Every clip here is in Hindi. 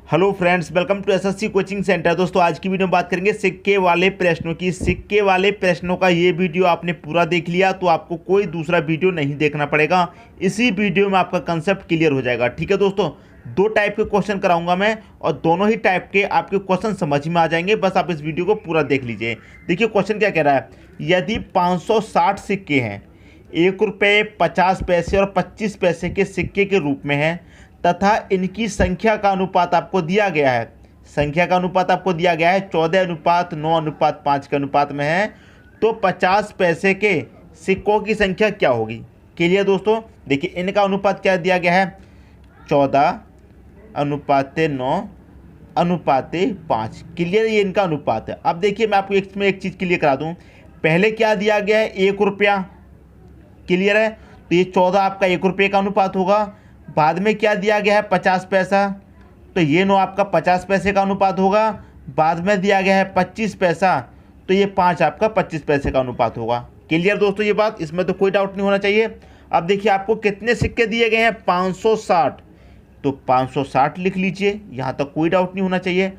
Hello friends, welcome to SSC coaching centre. दोस्तों आज की वीडियो में बात करेंगे सिक्के वाले प्रश्नों की। सिक्के वाले प्रश्नों का ये वीडियो आपने पूरा देख लिया तो आपको कोई दूसरा वीडियो नहीं देखना पड़ेगा। इसी वीडियो में आपका कंसेप्ट क्लियर हो जाएगा। ठीक है दोस्तों, दो टाइप के क्वेश्चन कराऊंगा मैं और दोनों ही टाइप के आपके क्वेश्चन समझ में आ जाएंगे। बस आप इस वीडियो को पूरा देख लीजिए। देखिए क्वेश्चन क्या कह रहा है। यदि 560 सिक्के हैं, 1 रुपये 50 पैसे और 25 पैसे के सिक्के के रूप में हैं तथा इनकी संख्या का अनुपात आपको दिया गया है। संख्या का अनुपात आपको दिया गया है 14:9:5 के अनुपात में है, तो 50 पैसे के सिक्कों की संख्या क्या होगी। क्लियर दोस्तों, देखिए इनका अनुपात क्या दिया गया है, 14:9:5। क्लियर, ये इनका अनुपात है। अब देखिए मैं आपको इसमें एक चीज़ क्लियर करा दूं। पहले क्या दिया गया है, 1 रुपया। क्लियर है, तो ये 14 आपका 1 रुपये का अनुपात होगा। बाद में क्या दिया गया है, 50 पैसा, तो ये 9 आपका 50 पैसे का अनुपात होगा। बाद में दिया गया है 25 पैसा, तो ये 5 आपका 25 पैसे का अनुपात होगा। क्लियर दोस्तों ये बात, इसमें तो कोई डाउट नहीं होना चाहिए। अब देखिए आपको कितने सिक्के दिए गए हैं, 560, तो 560 लिख लीजिए, यहाँ तक कोई डाउट नहीं होना चाहिए।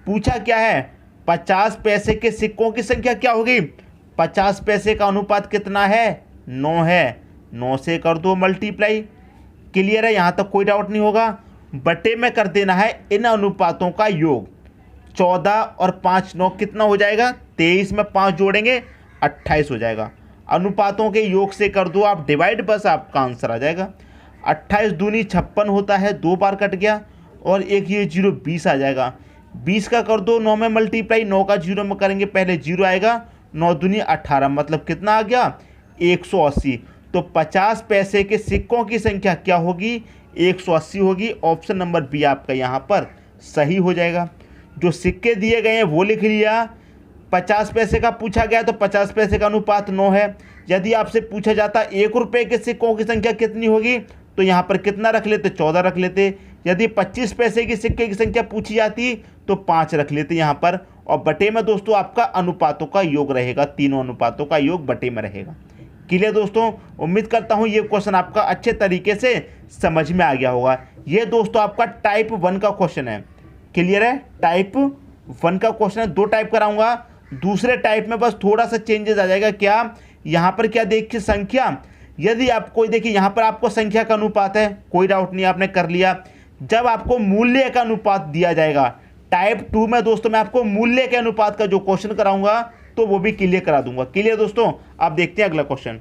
पूछा क्या है, 50 पैसे के सिक्कों की संख्या क्या होगी। 50 पैसे का अनुपात कितना है, 9 है, 9 से कर दो मल्टीप्लाई। क्लियर है, यहाँ तक कोई डाउट नहीं होगा। बटे में कर देना है इन अनुपातों का योग। 14 और 5 9 कितना हो जाएगा, 23 में 5 जोड़ेंगे 28 हो जाएगा। अनुपातों के योग से कर दो आप डिवाइड, बस आपका आंसर आ जाएगा। 28 दूनी 56 होता है, 2 बार कट गया और एक ये 0 20 आ जाएगा। 20 का कर दो 9 में मल्टीप्लाई, 9 का 0 में करेंगे पहले 0 आएगा, 9 दूनी 18, मतलब कितना आ गया, 180। तो 50 पैसे के सिक्कों की संख्या क्या होगी, 180 होगी। ऑप्शन नंबर बी आपका यहाँ पर सही हो जाएगा। जो सिक्के दिए गए हैं वो लिख लिया। 50 पैसे का पूछा गया तो 50 पैसे का अनुपात 9 है। यदि आपसे पूछा जाता 1 रुपये के सिक्कों की संख्या कितनी होगी, तो यहाँ पर कितना रख लेते, 14 रख लेते। यदि 25 पैसे की सिक्के की संख्या पूछी जाती तो 5 रख लेते यहाँ पर। और बटे में दोस्तों आपका अनुपातों का योग रहेगा, तीनों अनुपातों का योग बटे में रहेगा। क्लियर दोस्तों, उम्मीद करता हूं ये क्वेश्चन आपका अच्छे तरीके से समझ में आ गया होगा। ये दोस्तों आपका टाइप 1 का क्वेश्चन है। क्लियर है, टाइप 1 का क्वेश्चन है। 2 टाइप कराऊंगा। दूसरे टाइप में बस थोड़ा सा चेंजेस आ जाएगा। क्या, यहाँ पर क्या देखिए संख्या, यदि आपको देखिए यहाँ पर आपको संख्या का अनुपात है, कोई डाउट नहीं, आपने कर लिया। जब आपको मूल्य का अनुपात दिया जाएगा टाइप 2 में दोस्तों, मैं आपको मूल्य के अनुपात का जो क्वेश्चन कराऊंगा तो वो भी क्लियर करा दूंगा। क्लियर दोस्तों, आप देखते हैं अगला क्वेश्चन।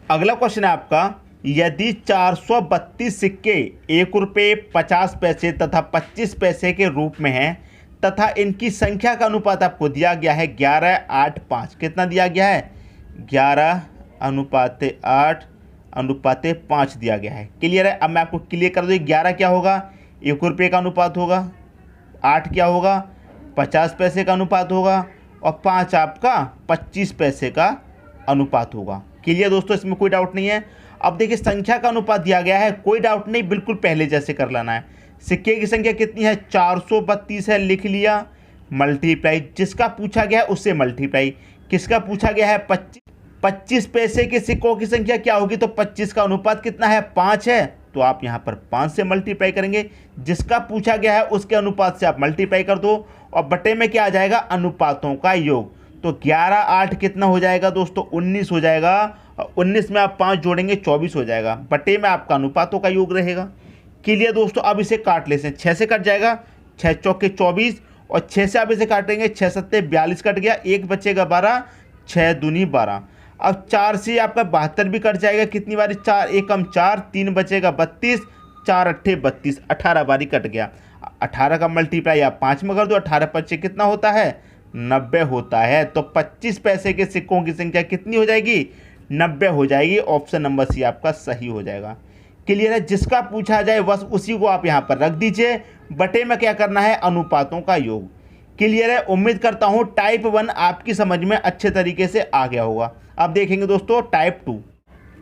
अगला क्वेश्चन है आपका, यदि 432 सिक्के 1 रुपये 50 पैसे तथा 25 पैसे के रूप में हैं तथा इनकी संख्या का अनुपात आपको दिया गया है 11:8:5। कितना दिया गया है, 11:8:5 दिया गया है। क्लियर है, अब मैं आपको क्लियर कर दूँ। 11 क्या होगा, 1 रुपये का अनुपात होगा। 8 क्या होगा, 50 पैसे का अनुपात होगा। और 5 आपका 25 पैसे का अनुपात होगा। क्लियर दोस्तों, इसमें कोई डाउट नहीं है। अब देखिए संख्या का अनुपात दिया गया है, कोई डाउट नहीं, बिल्कुल पहले जैसे कर लेना है। सिक्के की संख्या कितनी है, 432 है, लिख लिया, मल्टीप्लाई जिसका पूछा गया है उससे मल्टीप्लाई। किसका पूछा गया है, 25 पैसे के सिक्कों की संख्या क्या होगी, तो 25 का अनुपात कितना है, 5 है, तो आप यहाँ पर 5 से मल्टीप्लाई करेंगे। जिसका पूछा गया है उसके अनुपात से आप मल्टीप्लाई कर दो और बटे में क्या आ जाएगा, अनुपातों का योग। तो 11:8 कितना हो जाएगा दोस्तों, 19 हो जाएगा। और 19 में आप 5 जोड़ेंगे 24 हो जाएगा। बटे में आपका अनुपातों का योग रहेगा। क्लियर दोस्तों, अब इसे काट लेते हैं, 6 से कट जाएगा, 6 चौके 24 और 6 से आप इसे काटेंगे, 6 सत्ते 42 कट गया, 1 बचेगा 12, 6 दूनी 12। अब 4 से आपका 72 भी कट जाएगा, कितनी बारी, 4 एकम 4, 3 बचेगा 32, 4 अट्ठे 32, 18 बारी कट गया। 18 का मल्टीप्लाई आप 5 में कर दो, 18 पच्चे कितना होता है, 90 होता है। तो 25 पैसे के सिक्कों की संख्या कितनी हो जाएगी, 90 हो जाएगी। ऑप्शन नंबर सी आपका सही हो जाएगा। क्लियर है, जिसका पूछा जाए बस उसी को आप यहाँ पर रख दीजिए। बटे में क्या करना है, अनुपातों का योग। क्लियर है, उम्मीद करता हूँ टाइप 1 आपकी समझ में अच्छे तरीके से आ गया होगा। अब देखेंगे दोस्तों टाइप 2।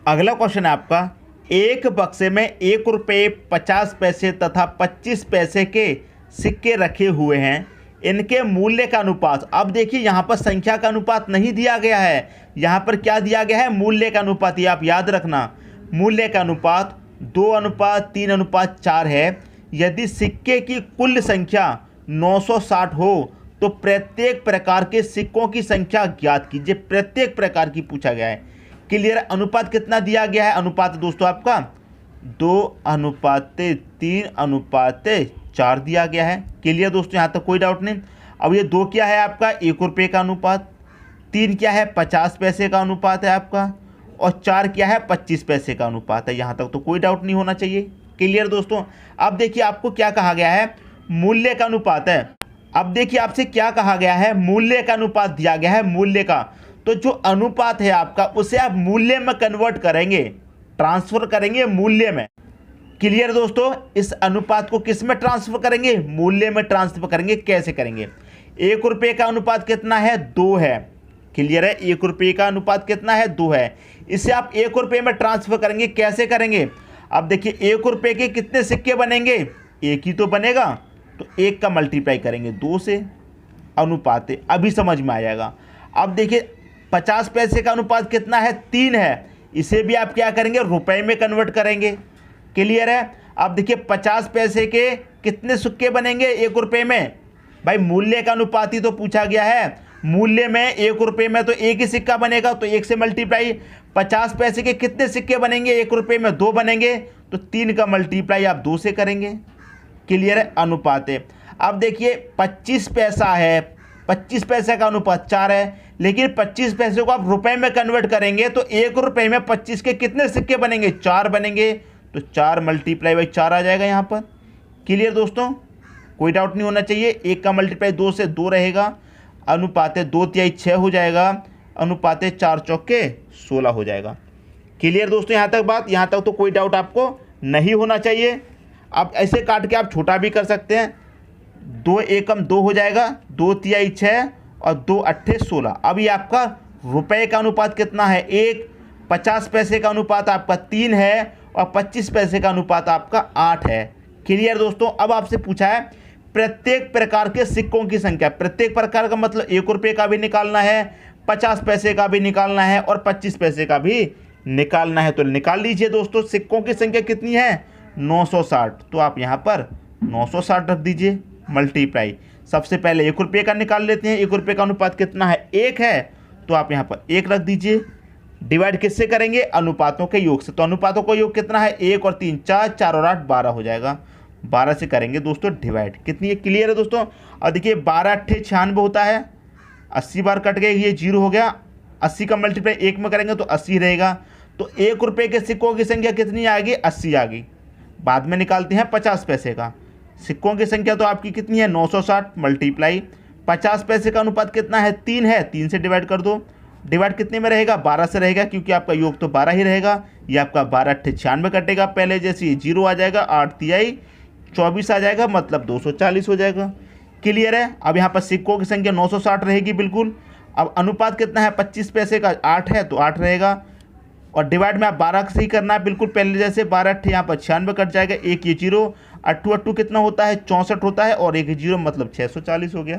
अगला क्वेश्चन है आपका, एक बक्से में 1 रुपये 50 पैसे तथा 25 पैसे के सिक्के रखे हुए हैं, इनके मूल्य का अनुपात। अब देखिए यहाँ पर संख्या का अनुपात नहीं दिया गया है, यहाँ पर क्या दिया गया है, मूल्य का अनुपात। ये आप याद रखना, मूल्य का अनुपात 2:3:4 है। यदि सिक्के की कुल संख्या 960 हो तो प्रत्येक प्रकार के सिक्कों की संख्या ज्ञात कीजिए। प्रत्येक प्रकार की पूछा गया है। क्लियर है। अनुपात कितना दिया गया है? अनुपात दोस्तों आपका 2:3:4 दिया गया है। क्लियर दोस्तों, यहाँ तक कोई डाउट नहीं। अब ये 2 क्या है आपका? 1 रुपये का अनुपात। 3 क्या है? 50 पैसे का अनुपात है आपका। और 4 क्या है? 25 पैसे का अनुपात है। यहाँ तक तो कोई डाउट नहीं होना चाहिए। क्लियर दोस्तों। अब देखिए आपको क्या कहा गया है? मूल्य का अनुपात है। अब देखिए आपसे क्या कहा गया है? मूल्य का अनुपात दिया गया है, मूल्य का। तो जो अनुपात है आपका उसे आप मूल्य में कन्वर्ट करेंगे, ट्रांसफर करेंगे मूल्य में। क्लियर दोस्तों। इस अनुपात को किस में ट्रांसफर करेंगे? मूल्य में ट्रांसफर करेंगे। कैसे करेंगे? 1 रुपये का अनुपात कितना है? 2 है। क्लियर है। 1 रुपये का अनुपात कितना है? 2 है। इसे आप 1 रुपये में ट्रांसफर करेंगे। कैसे करेंगे? अब देखिए 1 रुपये के कितने सिक्के बनेंगे? एक ही तो बनेगा, तो 1 का मल्टीप्लाई करेंगे 2 से, अनुपात है। अभी समझ में आ जाएगा। अब देखिए 50 पैसे का अनुपात कितना है? 3 है। इसे भी आप क्या करेंगे? रुपए में कन्वर्ट करेंगे। क्लियर है। अब देखिए 50 पैसे के कितने सिक्के बनेंगे 1 रुपये में? भाई मूल्य का अनुपात ही तो पूछा गया है। मूल्य में 1 रुपये में तो 1 ही सिक्का बनेगा, तो 1 से मल्टीप्लाई। 50 पैसे के कितने सिक्के बनेंगे 1 रुपये में? 2 बनेंगे, तो 3 का मल्टीप्लाई आप 2 से करेंगे। क्लियर है। अनुपात है। अब देखिए 25 पैसा है, 25 पैसे का अनुपात 4 है, लेकिन 25 पैसे को आप रुपए में कन्वर्ट करेंगे तो 1 रुपये में 25 के कितने सिक्के बनेंगे? 4 बनेंगे, तो 4 मल्टीप्लाई बाई 4 आ जाएगा यहाँ पर। क्लियर दोस्तों, कोई डाउट नहीं होना चाहिए। 1 का मल्टीप्लाई 2 से 2 रहेगा। अनुपात 2×3 6 हो जाएगा। अनुपात 4×4 16 हो जाएगा। क्लियर दोस्तों, यहाँ तक बात, यहाँ तक तो कोई डाउट आपको नहीं होना चाहिए। आप ऐसे काट के आप छोटा भी कर सकते हैं। 2 एकम 2 हो जाएगा, 2×3 6 और 2×8 16। अब ये आपका रुपए का अनुपात कितना है? 1। 50 पैसे का अनुपात आपका 3 है और 25 पैसे का अनुपात आपका 8 है। क्लियर दोस्तों। अब आपसे पूछा है प्रत्येक प्रकार के सिक्कों की संख्या। प्रत्येक प्रकार का मतलब 1 रुपये का भी निकालना है, 50 पैसे का भी निकालना है और 25 पैसे का भी निकालना है। तो निकाल लीजिए दोस्तों। सिक्कों की संख्या कितनी है? 960। तो आप यहाँ पर 960 रख दीजिए, मल्टीप्लाई। सबसे पहले 1 रुपये का निकाल लेते हैं। 1 रुपये का अनुपात कितना है? 1 है, तो आप यहाँ पर 1 रख दीजिए। डिवाइड किससे करेंगे? अनुपातों के योग से। तो अनुपातों का योग कितना है? 1 और 3 4, 4 और 8 12 हो जाएगा। 12 से करेंगे दोस्तों डिवाइड। कितनी है? क्लियर है दोस्तों। और देखिए 12×8 96 होता है। 80 बार कट गए, ये 0 हो गया। 80 का मल्टीप्लाई 1 में करेंगे तो 80 रहेगा। तो 1 रुपये के सिक्कों की संख्या कितनी आ गई? 80 आ गई। बाद में निकालते हैं 50 पैसे का। सिक्कों की संख्या तो आपकी कितनी है? 960 मल्टीप्लाई 50 पैसे का अनुपात कितना है? 3 है। 3 से डिवाइड कर दो। डिवाइड कितने में रहेगा? 12 से रहेगा, क्योंकि आपका योग तो 12 ही रहेगा। ये आपका 12×8 96 कटेगा। पहले जैसे 0 आ जाएगा, 8×3 24 आ जाएगा, मतलब 240 हो जाएगा। क्लियर है। अब यहाँ पर सिक्कों की संख्या 960 रहेगी बिल्कुल। अब अनुपात कितना है? 25 पैसे का 8 है, तो 8 रहेगा। और डिवाइड में आप 12 से ही करना है बिल्कुल पहले जैसे। 12×8 यहाँ पर 96 कट जाएगा। 1 ये 0, 8×8 कितना होता है? 64 होता है, और 1 0 मतलब 640 हो गया।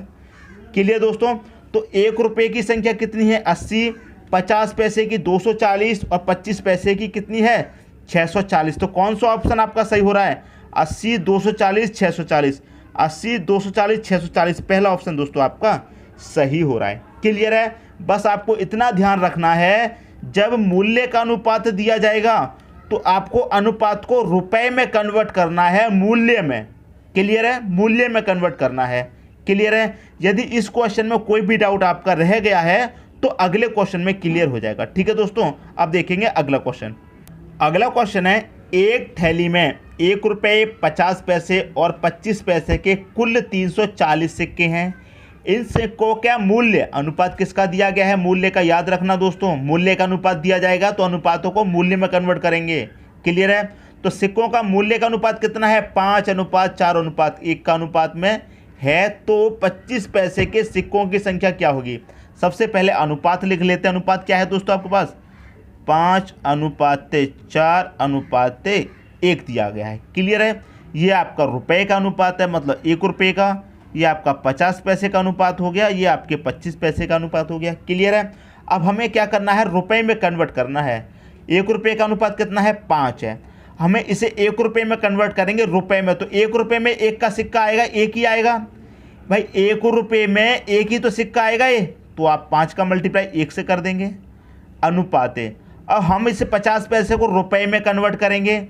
क्लियर दोस्तों। तो 1 रुपये की संख्या कितनी है? 80। 50 पैसे की 240 और 25 पैसे की कितनी है? 640। तो कौन सा ऑप्शन आपका सही हो रहा है? 80 240 640। 80 240 640 पहला ऑप्शन दोस्तों आपका सही हो रहा है। क्लियर है। बस आपको इतना ध्यान रखना है, जब मूल्य का अनुपात दिया जाएगा तो आपको अनुपात को रुपए में कन्वर्ट करना है, मूल्य में। क्लियर है। मूल्य में कन्वर्ट करना है। क्लियर है। यदि इस क्वेश्चन में कोई भी डाउट आपका रह गया है तो अगले क्वेश्चन में क्लियर हो जाएगा। ठीक है दोस्तों। अब देखेंगे अगला क्वेश्चन। अगला क्वेश्चन है, एक थैली में 1 रुपये 50 पैसे और 25 पैसे के कुल 340 सिक्के हैं। इन सिक्कों का मूल्य, अनुपात किसका दिया गया है? मूल्य का। याद रखना दोस्तों, मूल्य का अनुपात दिया जाएगा तो अनुपातों को मूल्य में कन्वर्ट करेंगे। क्लियर है। तो सिक्कों का मूल्य का अनुपात कितना है? 5:4:1 का अनुपात में है। तो 25 पैसे के सिक्कों की संख्या क्या होगी? सबसे पहले अनुपात लिख लेते हैं। अनुपात क्या है दोस्तों आपके पास? 5:4:1 दिया गया है। क्लियर है। ये आपका रुपए का अनुपात है, मतलब 1 रुपये का। ये आपका 50 पैसे का अनुपात हो गया। ये आपके 25 पैसे का अनुपात हो गया। क्लियर है। अब हमें क्या करना है? रुपए में कन्वर्ट करना है। 1 रुपये का अनुपात कितना है? 5 है। हमें इसे 1 रुपये में कन्वर्ट करेंगे रुपए में, तो 1 रुपये में एक का सिक्का आएगा, एक ही आएगा भाई। 1 रुपये में एक ही तो सिक्का आएगा ये, तो आप 5 का मल्टीप्लाई 1 से कर देंगे, अनुपात है। अब हम इसे 50 पैसे को रुपए में कन्वर्ट करेंगे,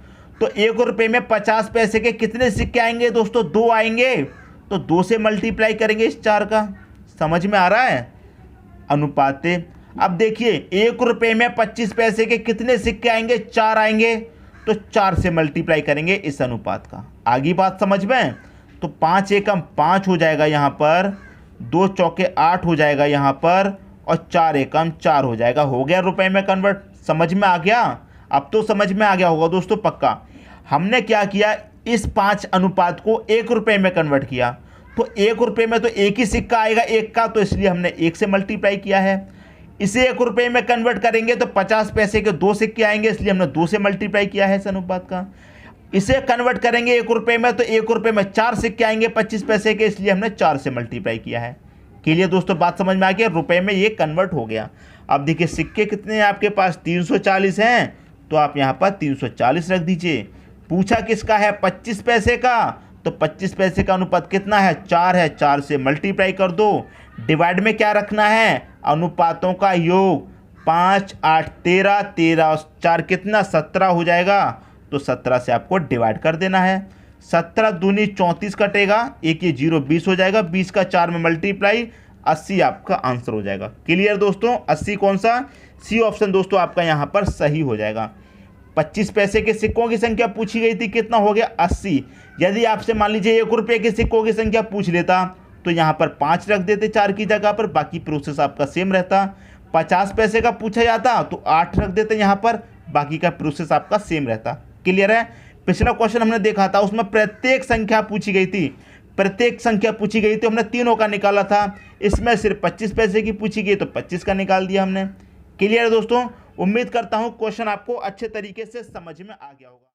तो 1 रुपये में 50 पैसे के कितने सिक्के आएंगे दोस्तों? 2 आएंगे, तो 2 से मल्टीप्लाई करेंगे इस 4 का। समझ में आ रहा है? अनुपात है। अब देखिए 1 रुपये में 25 पैसे के कितने सिक्के आएंगे? 4 आएंगे, तो 4 से मल्टीप्लाई करेंगे इस अनुपात का। आगे बात समझ में? तो 5 एकम 5 हो जाएगा यहाँ पर, 2 चौके 8 हो जाएगा यहाँ पर, और 4 एकम 4 हो जाएगा। हो गया रुपए में कन्वर्ट। समझ में आ गया? अब तो समझ में आ गया होगा दोस्तों पक्का। हमने क्या किया, इस 5 अनुपात को 1 रुपये में कन्वर्ट किया, तो 1 रुपये में तो एक ही सिक्का आएगा 1 का, तो इसलिए हमने 1 से मल्टीप्लाई किया है। इसे 1 रुपये में कन्वर्ट करेंगे तो 50 पैसे के 2 सिक्के आएंगे, इसलिए हमने 2 से मल्टीप्लाई किया है इस अनुपात का। इसे कन्वर्ट करेंगे 1 रुपये में, तो 1 रुपये में 4 सिक्के आएंगे 25 पैसे के, इसलिए हमने 4 से मल्टीप्लाई किया है। क्लियर दोस्तों? बात समझ में आ गया? रुपये में ये कन्वर्ट हो गया। अब देखिए सिक्के कितने हैं आपके पास? 340 हैं, तो आप यहाँ पर 340 रख दीजिए। पूछा किसका है? 25 पैसे का, तो 25 पैसे का अनुपात कितना है? 4 है, 4 से मल्टीप्लाई कर दो। डिवाइड में क्या रखना है? अनुपातों का योग। 5 8 13, 13 और 4 कितना? 17 हो जाएगा, तो 17 से आपको डिवाइड कर देना है। 17 दूनी 34 कटेगा, एक ये 0 20 हो जाएगा, 20 का 4 में मल्टीप्लाई, 80 आपका आंसर हो जाएगा। क्लियर दोस्तों? 80 कौन सा? सी ऑप्शन दोस्तों आपका यहाँ पर सही हो जाएगा। 25 पैसे के सिक्कों की संख्या पूछी गई थी, कितना हो गया? 80। यदि आपसे मान लीजिए 1 रुपये के सिक्कों की संख्या पूछ लेता, तो यहाँ पर 5 रख देते 4 की जगह पर, बाकी प्रोसेस आपका सेम रहता। 50 पैसे का पूछा जाता तो 8 रख देते यहाँ पर, बाकी का प्रोसेस आपका सेम रहता। क्लियर है? पिछला क्वेश्चन हमने देखा था, उसमें प्रत्येक संख्या पूछी गई थी, प्रत्येक संख्या पूछी गई थी, हमने तीनों का निकाला था। इसमें सिर्फ 25 पैसे की पूछी गई तो 25 का निकाल दिया हमने। क्लियर है दोस्तों? उम्मीद करता हूँ क्वेश्चन आपको अच्छे तरीके से समझ में आ गया होगा।